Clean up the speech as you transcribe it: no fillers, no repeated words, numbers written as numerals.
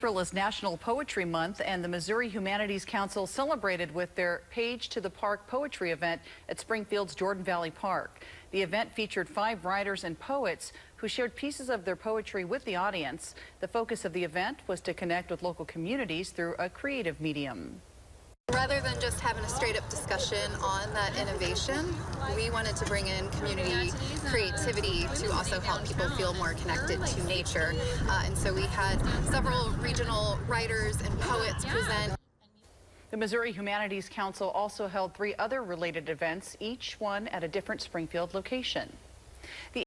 April is National Poetry Month, and the Missouri Humanities Council celebrated with their Page to the Park poetry event at Springfield's Jordan Valley Park. The event featured 5 writers and poets who shared pieces of their poetry with the audience. The focus of the event was to connect with local communities through a creative medium. Rather than just having a straight-up discussion on that innovation, we wanted to bring in community creativity to also help people feel more connected to nature. And so we had several regional writers and poets present. The Missouri Humanities Council also held 3 other related events, each one at a different Springfield location.